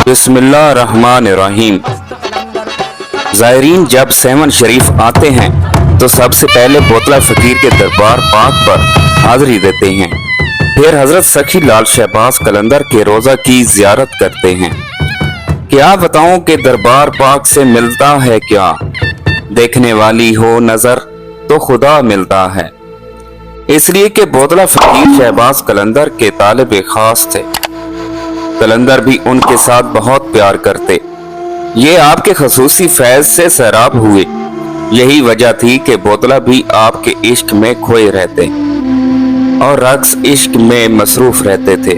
बिस्मिल्लाहिर्रहमानिर्रहीम। ज़ायरीन जब सेवन शरीफ आते हैं तो सबसे पहले बोतला फ़कीर के दरबार पाक पर हाज़री देते हैं, फिर हज़रत सखी लाल शहबाज कलंदर के रोज़ा की ज़ियारत करते हैं। क्या बताऊं कि दरबार पाक से मिलता है क्या, देखने वाली हो नज़र तो खुदा मिलता है। इसलिए कि बोतला फ़कीर शहबाज कलंदर के तालिब खास थे। कलंदर भी उनके साथ बहुत प्यार करते। ये आपके खसूसी फैज़ से सैराब हुए। यही वजह थी कि बोतला भी आपके इश्क में खोए रहते और रक्स इश्क में मसरूफ रहते थे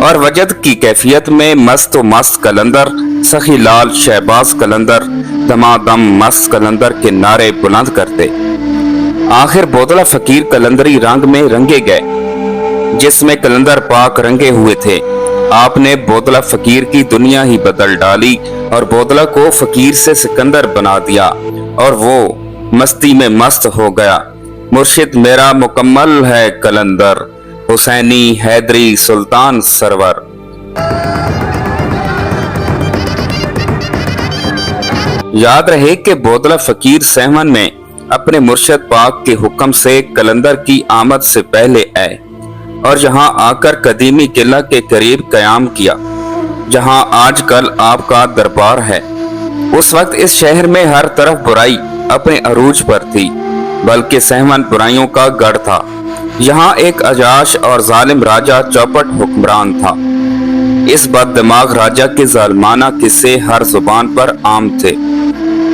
और वजद की कैफियत में मस्त मस्त कलंदर, सखी लाल शहबाज कलंदर, दमादम मस्त कलंदर के नारे बुलंद करते। आखिर बोतला फ़कीर कलंदरी रंग में रंगे गए जिसमें कलंदर पाक रंगे हुए थे। आपने बोतला फ़कीर की दुनिया ही बदल डाली और बोतला को फ़कीर से सिकंदर बना दिया और वो मस्ती में मस्त हो गया। मुर्शिद मेरा मुकम्मल है कलंदर, हुसैनी हैदरी सुल्तान सरवर। याद रहे कि बोतला फ़कीर सेवन में अपने मुर्शिद पाक के हुक्म से कलंदर की आमद से पहले आए और जहां आकर कदीमी किला के करीब कयाम किया जहां आजकल आपका दरबार है। उस वक्त इस शहर में हर तरफ बुराई अपने अरूज पर थी, बल्कि सहमन बुराइयों का गढ़ था। यहाँ एक अजाश और जालिम राजा चौपट हुक्मरान था। इस बददिमाग राजा के जालिमाना किस्से हर जुबान पर आम थे।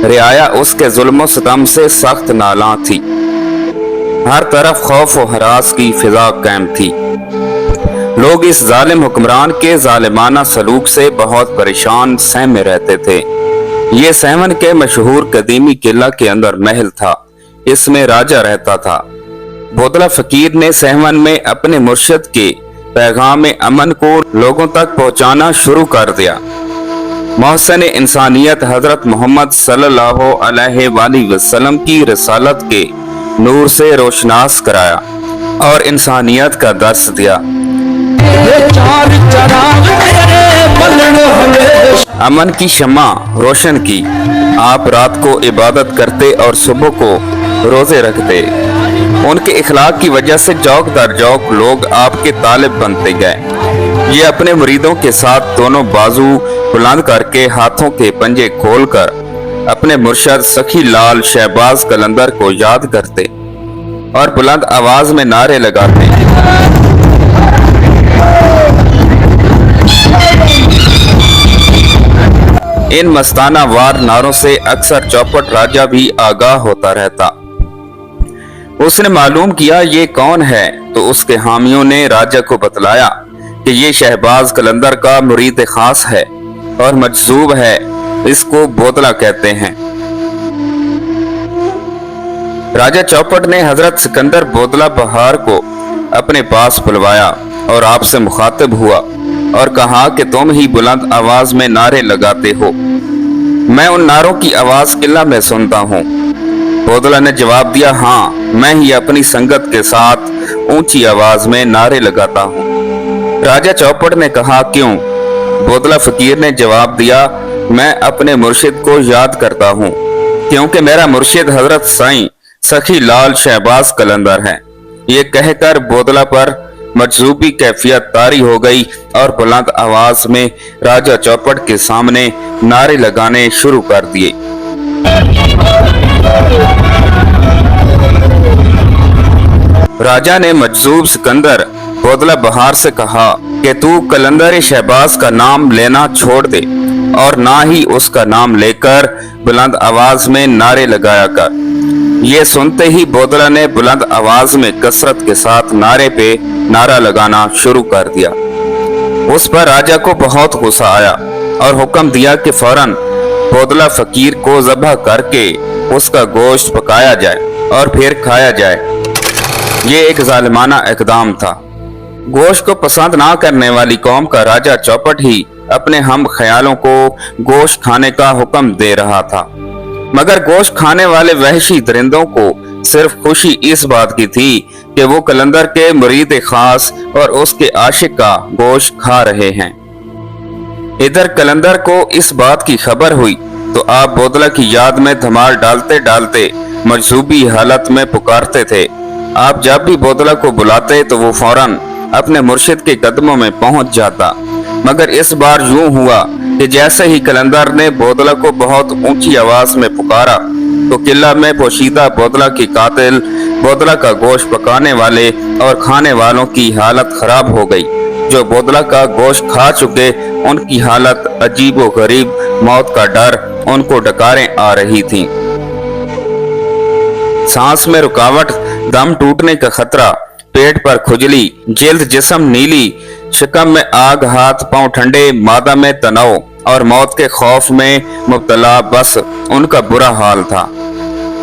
रियाया उसके जुल्म सितम से सख्त नाला थी। हर तरफ खौफ और हरास की फिजा कायम थी। लोग इस जालिम हुक्मरान के जालिमाना सलूक से बहुत परेशान सहम में रहते थे। ये सेवन के मशहूर कदीमी किला के अंदर महल था, इसमें राजा रहता था। बोतला फ़कीर ने सेवन में अपने मुर्शिद के पैगाम अमन को लोगों तक पहुंचाना शुरू कर दिया। मोहसन इंसानियत हजरत मोहम्मद सल्लल्लाहु अलैहि वसल्लम की रिसालत के नूर से रोशनास कराया और इंसानियत का दर्स दिया। अमन की शम्मा रोशन की। आप रात को इबादत करते और सुबह को रोजे रखते। उनके इखलाक की वजह से जौक दर जौक लोग आपके तालिब बनते गए। ये अपने मुरीदों के साथ दोनों बाजू बुलंद करके हाथों के पंजे खोलकर अपने मुर्शद सखी लाल शहबाज कलंदर को याद करते और बुलंद आवाज में नारे लगाते। इन मस्ताना वार नारों से अक्सर चौपट राजा भी आगाह होता रहता। उसने मालूम किया ये कौन है तो उसके हामियों ने राजा को बतलाया कि ये शहबाज कलंदर का मुरीद खास है और मजजूब है, इसको बोतला कहते हैं। राजा चौपट ने हजरत सिकंदर बोतला बहार को अपने पास बुलवाया और आपसे मुखातिब हुआ और कहा कि तुम ही बुलंद आवाज में नारे लगाते हो। मैं उन नारों की आवाज किला में सुनता हूँ। बोतला ने जवाब दिया, हाँ मैं ही अपनी संगत के साथ ऊंची आवाज में नारे लगाता हूँ। राजा चौपट ने कहा, क्यों? बोतला फ़कीर ने जवाब दिया, मैं अपने मुर्शिद को याद करता हूँ क्योंकि मेरा मुर्शिद हजरत साईं सखी लाल शहबाज कलंदर है। ये कहकर बोतला पर मजजूबी कैफियत तारी हो गई और बुलंद आवाज में राजा चौपट के सामने नारे लगाने शुरू कर दिए। राजा ने मजजूब सिकंदर बोतला बहार से कहा कि तू कलंदर शहबाज का नाम लेना छोड़ दे और ना ही उसका नाम लेकर बुलंद आवाज में नारे लगाया कर। ये सुनते ही बोतला ने बुलंद आवाज में कसरत के साथ नारे पे नारा लगाना शुरू कर दिया। उस पर राजा को बहुत गुस्सा आया और हुक्म दिया कि फौरन बोतला फ़कीर को ज़ब्ह करके उसका गोश्त पकाया जाए और फिर खाया जाए। ये एक जालिमाना इक़दाम था। गोश्त को पसंद ना करने वाली कौम का राजा चौपट ही अपने हम ख्यालों को गोश्त खाने का हुक्म दे रहा था, मगर गोश्त खाने वाले वहशी दरिंदों को सिर्फ खुशी इस बात की थी कि वो कलंदर के मुरीद खास और उसके आशिक का गोश्त खा रहे हैं। इधर कलंदर को इस बात की खबर हुई तो आप बोतला की याद में धमाल डालते डालते मजसूबी हालत में पुकारते थे। आप जब भी बोतला को बुलाते तो वो फौरन अपने मुर्शिद के कदमों में पहुंच जाता। मगर इस बार यूं हुआ कि जैसे ही कलंदर ने बोतला को बहुत ऊंची आवाज में पुकारा तो किला में पोशीदा बोतला की कातिल, बोतला का गोश्त पकाने वाले और खाने वालों की हालत खराब हो गई। जो बोतला का गोश्त खा चुके उनकी हालत अजीबो गरीब, मौत का डर उनको डकारें आ रही थीं। सांस में रुकावट, दम टूटने का खतरा, पेट पर खुजली, जिल्द जिस्म नीली, शक्म में आग, हाथ पांव ठंडे, मादा में तनाव और मौत के खौफ में मुब्तला बस उनका बुरा हाल था।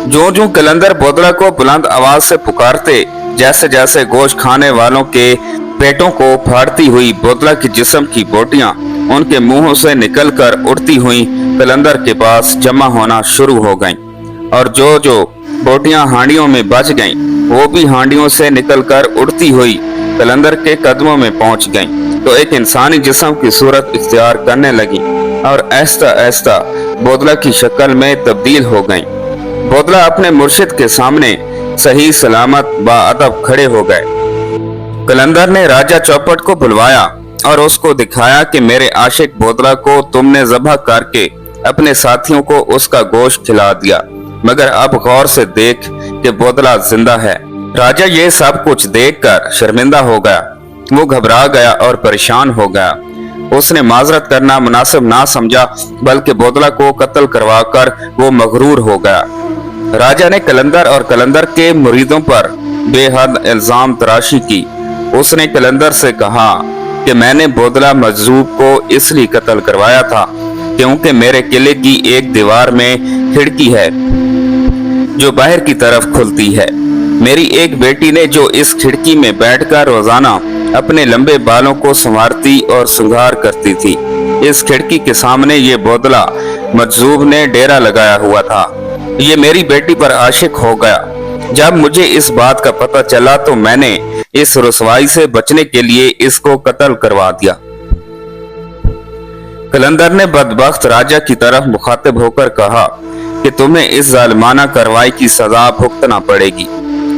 जो जो कलंदर बोतला को बुलंद आवाज से पुकारते, जैसे जैसे गोश्त खाने वालों के पेटों को फाड़ती हुई बोतला की जिस्म की बोटियां उनके मुंहों से निकलकर उड़ती हुई कलंदर के पास जमा होना शुरू हो गईं। और जो जो बोटियां हांडियों में बच गईं, वो भी हांडियों से निकलकर उड़ती हुई कलंदर के कदमों में पहुंच गईं। तो एक इंसानी जिस्म की सूरत इख्तियार करने लगी और आहिस्ता आहिस्ता बोतला की शक्ल में तब्दील हो गईं। बोतला अपने मुर्शिद के सामने सही सलामत बाअदब खड़े हो गए। कलंदर ने राजा चौपट को बुलवाया और उसको दिखाया कि मेरे आशिक बोतला को तुमने ज़ब्ह करके अपने साथियों को उसका गोश्त खिला दिया, मगर अब गौर से देख कि बोतला जिंदा है। राजा ये सब कुछ देखकर शर्मिंदा हो गया। वो घबरा गया और परेशान हो गया। उसने माजरत करना मुनासिब ना समझा, बल्कि बोतला को कत्ल करवाकर वो मगरूर हो गया। राजा ने कलंदर और कलंदर के मुरीदों पर बेहद इल्जाम तराशी की। उसने कलंदर से कहा कि मैंने बोतला मजजूब को इसलिए कत्ल करवाया था क्योंकि मेरे किले की एक दीवार में खिड़की है जो बाहर की तरफ खुलती है। मेरी एक बेटी ने जो इस खिड़की में बैठकर रोजाना अपने लंबे बालों को संवारती और श्रृंगार करती थी। इस खिड़की के सामने ये बोतला मजजूब ने डेरा लगाया हुआ था। ये मेरी बेटी पर आशिक हो गया। जब मुझे इस बात का पता चला तो मैंने इस रुसवाई से बचने के लिए इसको कत्ल करवा दिया। कलंदर ने बदबख्त राजा की तरफ मुखातिब होकर कहा कि तुम्हें इस जालिमाना कार्रवाई की सजा भुगतना पड़ेगी।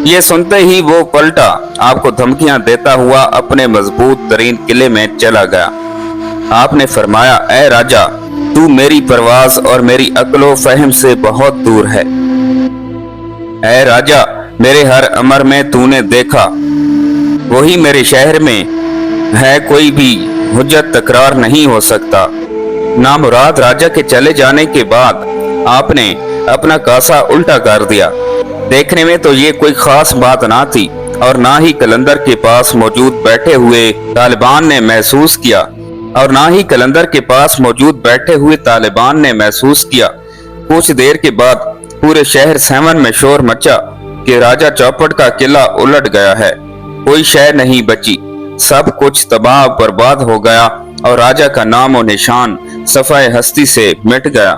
ये सुनते ही वो पलटा आपको धमकियां देता हुआ अपने मजबूत तरीन किले में चला गया। आपने फरमाया, ऐ राजा, तू मेरी परवाज और मेरी अक्लो फहम से बहुत दूर है। ऐ राजा, मेरे हर अमर में तूने देखा वही मेरे शहर में है, कोई भी हुज्जत तकरार नहीं हो सकता। नामुराद राजा के चले जाने के बाद आपने अपना कासा उल्टा कर दिया। देखने में तो ये कोई खास बात ना थी और ना ही कलंदर के पास मौजूद बैठे हुए तालिबान ने महसूस किया। कुछ देर के बाद पूरे शहर सेवन में शोर मचा कि राजा चौपट का किला उलट गया है। कोई शय नहीं बची, सब कुछ तबाह बर्बाद हो गया और राजा का नाम और निशान सफाए हस्ती से मिट गया।